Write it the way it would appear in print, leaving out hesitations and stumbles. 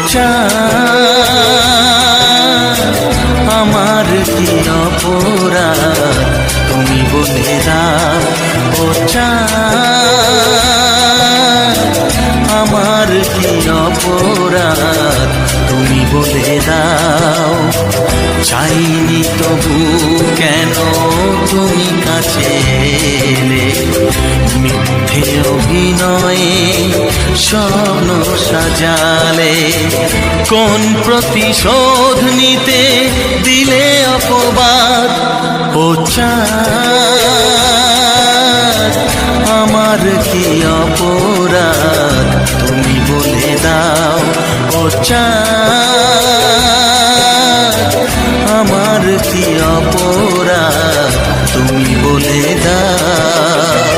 চাঁদ আমার কি অপরাধ তুমি বলে দাও। ও চাঁদ আমার কি অপরাধ তুমি বলে দাও। চাইনি তবু কেন তুমি কাছে এলে, মিথ্যে অভিনয়ে স্বপ্ন সাজালে। কোন প্রতিশোধ নিতে দিলে অপবাদ। ও চাঁদ আমার কি অপরাধ তুমি বলে দাও। ও চাঁদ আমার কি অপরাধ তুমি বলে দাও।